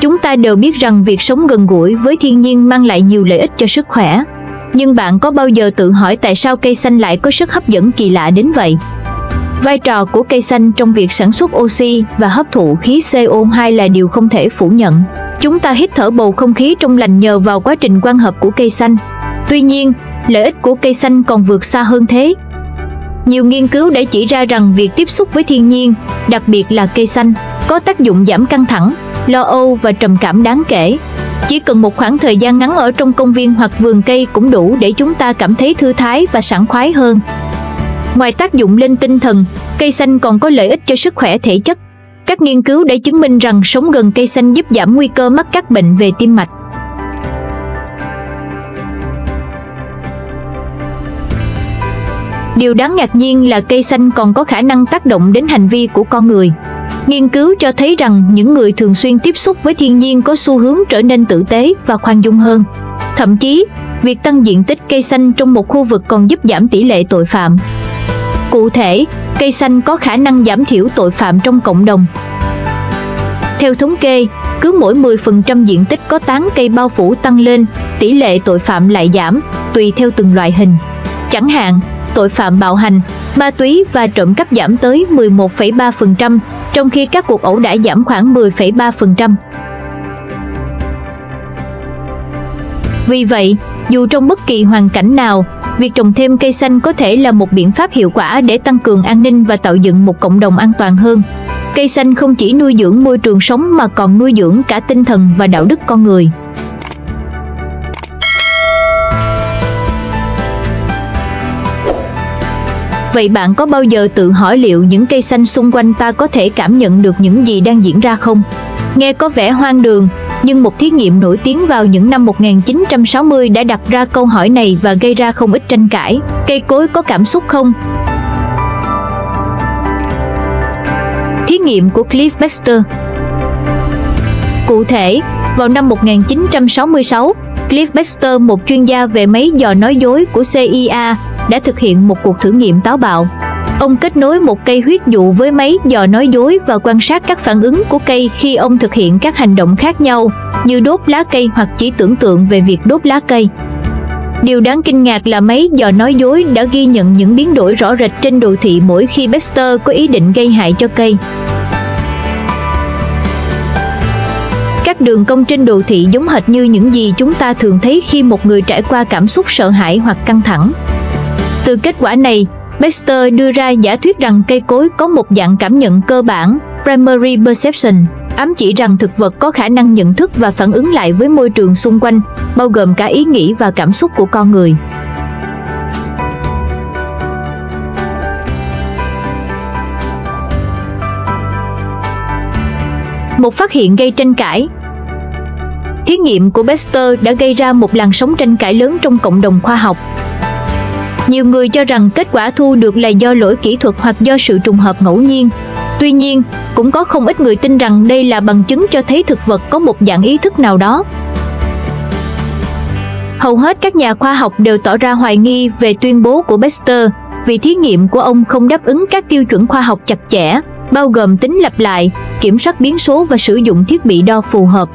Chúng ta đều biết rằng việc sống gần gũi với thiên nhiên mang lại nhiều lợi ích cho sức khỏe. Nhưng bạn có bao giờ tự hỏi tại sao cây xanh lại có sức hấp dẫn kỳ lạ đến vậy? Vai trò của cây xanh trong việc sản xuất oxy và hấp thụ khí CO2 là điều không thể phủ nhận. Chúng ta hít thở bầu không khí trong lành nhờ vào quá trình quang hợp của cây xanh. Tuy nhiên, lợi ích của cây xanh còn vượt xa hơn thế. Nhiều nghiên cứu đã chỉ ra rằng việc tiếp xúc với thiên nhiên, đặc biệt là cây xanh, có tác dụng giảm căng thẳng, lo âu và trầm cảm đáng kể. Chỉ cần một khoảng thời gian ngắn ở trong công viên hoặc vườn cây cũng đủ để chúng ta cảm thấy thư thái và sảng khoái hơn. Ngoài tác dụng lên tinh thần, cây xanh còn có lợi ích cho sức khỏe thể chất. Các nghiên cứu đã chứng minh rằng sống gần cây xanh giúp giảm nguy cơ mắc các bệnh về tim mạch. Điều đáng ngạc nhiên là cây xanh còn có khả năng tác động đến hành vi của con người. Nghiên cứu cho thấy rằng những người thường xuyên tiếp xúc với thiên nhiên có xu hướng trở nên tử tế và khoan dung hơn. Thậm chí, việc tăng diện tích cây xanh trong một khu vực còn giúp giảm tỷ lệ tội phạm. Cụ thể, cây xanh có khả năng giảm thiểu tội phạm trong cộng đồng. Theo thống kê, cứ mỗi 10% diện tích có tán cây bao phủ tăng lên, tỷ lệ tội phạm lại giảm, tùy theo từng loại hình. Chẳng hạn, tội phạm bạo hành, ma túy và trộm cắp giảm tới 11,3%, trong khi các cuộc ẩu đả giảm khoảng 10,3%. Vì vậy, dù trong bất kỳ hoàn cảnh nào, việc trồng thêm cây xanh có thể là một biện pháp hiệu quả để tăng cường an ninh và tạo dựng một cộng đồng an toàn hơn. Cây xanh không chỉ nuôi dưỡng môi trường sống mà còn nuôi dưỡng cả tinh thần và đạo đức con người. Vậy bạn có bao giờ tự hỏi liệu những cây xanh xung quanh ta có thể cảm nhận được những gì đang diễn ra không? Nghe có vẻ hoang đường, nhưng một thí nghiệm nổi tiếng vào những năm 1960 đã đặt ra câu hỏi này và gây ra không ít tranh cãi. Cây cối có cảm xúc không? Thí nghiệm của Cliff Baxter. Cụ thể, vào năm 1966, Cliff Baxter, một chuyên gia về máy dò nói dối của CIA, đã thực hiện một cuộc thử nghiệm táo bạo. Ông kết nối một cây huyết dụ với máy dò nói dối và quan sát các phản ứng của cây khi ông thực hiện các hành động khác nhau, như đốt lá cây hoặc chỉ tưởng tượng về việc đốt lá cây. Điều đáng kinh ngạc là máy dò nói dối đã ghi nhận những biến đổi rõ rệt trên đồ thị mỗi khi Baxter có ý định gây hại cho cây. Các đường cong trên đồ thị giống hệt như những gì chúng ta thường thấy khi một người trải qua cảm xúc sợ hãi hoặc căng thẳng. Từ kết quả này, Baxter đưa ra giả thuyết rằng cây cối có một dạng cảm nhận cơ bản, primary perception, ám chỉ rằng thực vật có khả năng nhận thức và phản ứng lại với môi trường xung quanh, bao gồm cả ý nghĩ và cảm xúc của con người. Một phát hiện gây tranh cãi. Thí nghiệm của Baxter đã gây ra một làn sóng tranh cãi lớn trong cộng đồng khoa học. Nhiều người cho rằng kết quả thu được là do lỗi kỹ thuật hoặc do sự trùng hợp ngẫu nhiên. Tuy nhiên, cũng có không ít người tin rằng đây là bằng chứng cho thấy thực vật có một dạng ý thức nào đó. Hầu hết các nhà khoa học đều tỏ ra hoài nghi về tuyên bố của Baxter vì thí nghiệm của ông không đáp ứng các tiêu chuẩn khoa học chặt chẽ, bao gồm tính lặp lại, kiểm soát biến số và sử dụng thiết bị đo phù hợp.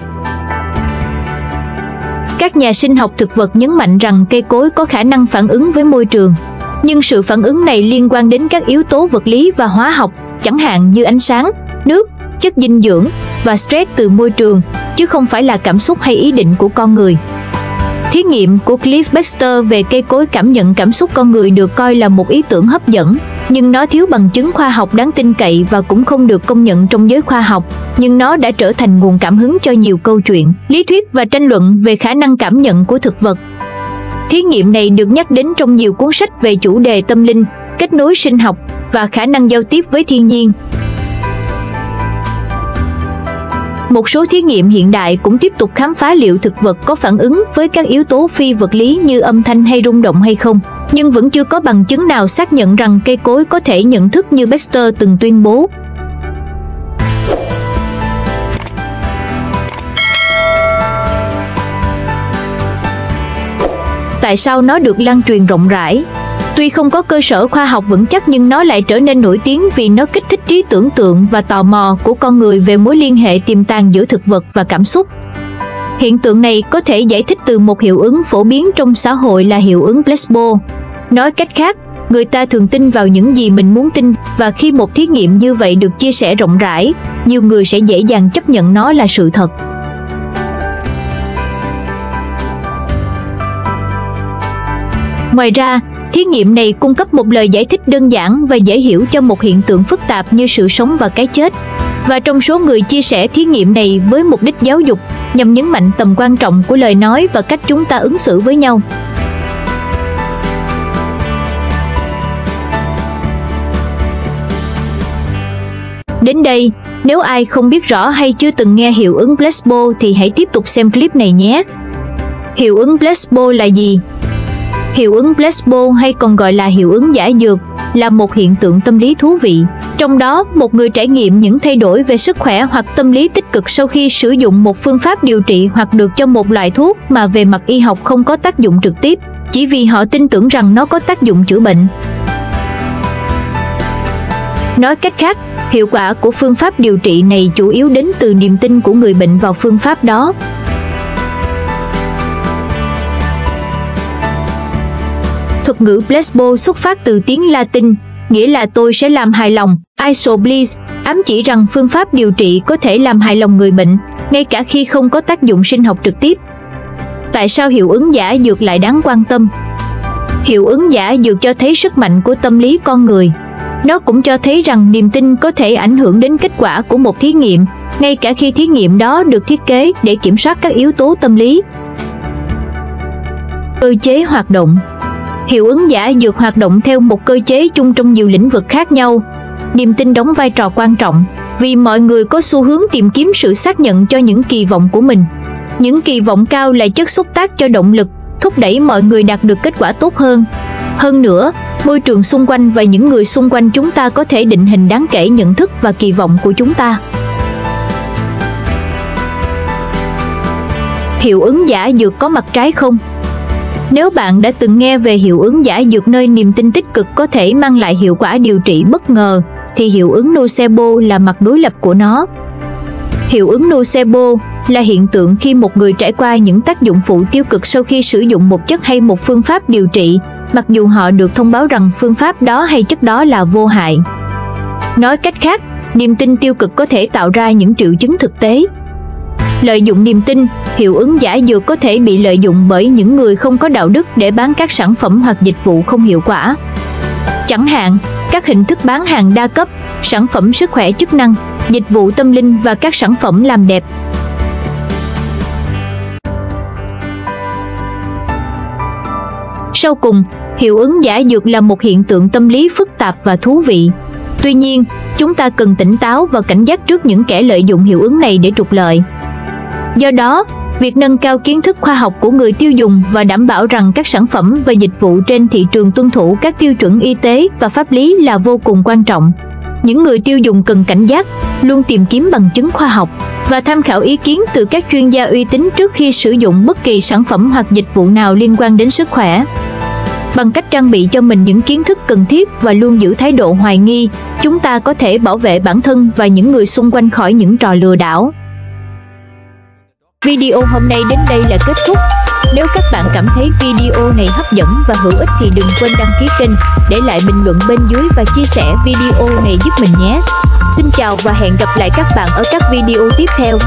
Các nhà sinh học thực vật nhấn mạnh rằng cây cối có khả năng phản ứng với môi trường. Nhưng sự phản ứng này liên quan đến các yếu tố vật lý và hóa học, chẳng hạn như ánh sáng, nước, chất dinh dưỡng và stress từ môi trường, chứ không phải là cảm xúc hay ý định của con người. Thí nghiệm của Cliff Baxter về cây cối cảm nhận cảm xúc con người được coi là một ý tưởng hấp dẫn, nhưng nó thiếu bằng chứng khoa học đáng tin cậy và cũng không được công nhận trong giới khoa học, nhưng nó đã trở thành nguồn cảm hứng cho nhiều câu chuyện, lý thuyết và tranh luận về khả năng cảm nhận của thực vật. Thí nghiệm này được nhắc đến trong nhiều cuốn sách về chủ đề tâm linh, kết nối sinh học và khả năng giao tiếp với thiên nhiên. Một số thí nghiệm hiện đại cũng tiếp tục khám phá liệu thực vật có phản ứng với các yếu tố phi vật lý như âm thanh hay rung động hay không, nhưng vẫn chưa có bằng chứng nào xác nhận rằng cây cối có thể nhận thức như Baxter từng tuyên bố. Tại sao nó được lan truyền rộng rãi? Tuy không có cơ sở khoa học vững chắc nhưng nó lại trở nên nổi tiếng vì nó kích thích trí tưởng tượng và tò mò của con người về mối liên hệ tiềm tàng giữa thực vật và cảm xúc. Hiện tượng này có thể giải thích từ một hiệu ứng phổ biến trong xã hội là hiệu ứng placebo. Nói cách khác, người ta thường tin vào những gì mình muốn tin, và khi một thí nghiệm như vậy được chia sẻ rộng rãi, nhiều người sẽ dễ dàng chấp nhận nó là sự thật. Ngoài ra, thí nghiệm này cung cấp một lời giải thích đơn giản và dễ hiểu cho một hiện tượng phức tạp như sự sống và cái chết. Và trong số người chia sẻ thí nghiệm này với mục đích giáo dục, nhằm nhấn mạnh tầm quan trọng của lời nói và cách chúng ta ứng xử với nhau. Đến đây, nếu ai không biết rõ hay chưa từng nghe hiệu ứng placebo thì hãy tiếp tục xem clip này nhé. Hiệu ứng placebo là gì? Hiệu ứng placebo hay còn gọi là hiệu ứng giả dược là một hiện tượng tâm lý thú vị. Trong đó, một người trải nghiệm những thay đổi về sức khỏe hoặc tâm lý tích cực sau khi sử dụng một phương pháp điều trị hoặc được cho một loại thuốc mà về mặt y học không có tác dụng trực tiếp, chỉ vì họ tin tưởng rằng nó có tác dụng chữa bệnh. Nói cách khác, hiệu quả của phương pháp điều trị này chủ yếu đến từ niềm tin của người bệnh vào phương pháp đó. Thuật ngữ placebo xuất phát từ tiếng Latin, nghĩa là tôi sẽ làm hài lòng, I shall please, ám chỉ rằng phương pháp điều trị có thể làm hài lòng người bệnh, ngay cả khi không có tác dụng sinh học trực tiếp. Tại sao hiệu ứng giả dược lại đáng quan tâm? Hiệu ứng giả dược cho thấy sức mạnh của tâm lý con người. Nó cũng cho thấy rằng niềm tin có thể ảnh hưởng đến kết quả của một thí nghiệm, ngay cả khi thí nghiệm đó được thiết kế để kiểm soát các yếu tố tâm lý. Cơ chế hoạt động. Hiệu ứng giả dược hoạt động theo một cơ chế chung trong nhiều lĩnh vực khác nhau. Niềm tin đóng vai trò quan trọng, vì mọi người có xu hướng tìm kiếm sự xác nhận cho những kỳ vọng của mình. Những kỳ vọng cao là chất xúc tác cho động lực, thúc đẩy mọi người đạt được kết quả tốt hơn. Hơn nữa, môi trường xung quanh và những người xung quanh chúng ta có thể định hình đáng kể nhận thức và kỳ vọng của chúng ta. Hiệu ứng giả dược có mặt trái không? Nếu bạn đã từng nghe về hiệu ứng giả dược nơi niềm tin tích cực có thể mang lại hiệu quả điều trị bất ngờ, thì hiệu ứng nocebo là mặt đối lập của nó. Hiệu ứng nocebo là hiện tượng khi một người trải qua những tác dụng phụ tiêu cực sau khi sử dụng một chất hay một phương pháp điều trị, mặc dù họ được thông báo rằng phương pháp đó hay chất đó là vô hại. Nói cách khác, niềm tin tiêu cực có thể tạo ra những triệu chứng thực tế. Lợi dụng niềm tin, hiệu ứng giả dược có thể bị lợi dụng bởi những người không có đạo đức để bán các sản phẩm hoặc dịch vụ không hiệu quả. Chẳng hạn, các hình thức bán hàng đa cấp, sản phẩm sức khỏe chức năng, dịch vụ tâm linh và các sản phẩm làm đẹp. Sau cùng, hiệu ứng giả dược là một hiện tượng tâm lý phức tạp và thú vị. Tuy nhiên, chúng ta cần tỉnh táo và cảnh giác trước những kẻ lợi dụng hiệu ứng này để trục lợi. Do đó, việc nâng cao kiến thức khoa học của người tiêu dùng và đảm bảo rằng các sản phẩm và dịch vụ trên thị trường tuân thủ các tiêu chuẩn y tế và pháp lý là vô cùng quan trọng. Những người tiêu dùng cần cảnh giác, luôn tìm kiếm bằng chứng khoa học và tham khảo ý kiến từ các chuyên gia uy tín trước khi sử dụng bất kỳ sản phẩm hoặc dịch vụ nào liên quan đến sức khỏe. Bằng cách trang bị cho mình những kiến thức cần thiết và luôn giữ thái độ hoài nghi, chúng ta có thể bảo vệ bản thân và những người xung quanh khỏi những trò lừa đảo. Video hôm nay đến đây là kết thúc. Nếu các bạn cảm thấy video này hấp dẫn và hữu ích thì đừng quên đăng ký kênh, để lại bình luận bên dưới và chia sẻ video này giúp mình nhé. Xin chào và hẹn gặp lại các bạn ở các video tiếp theo.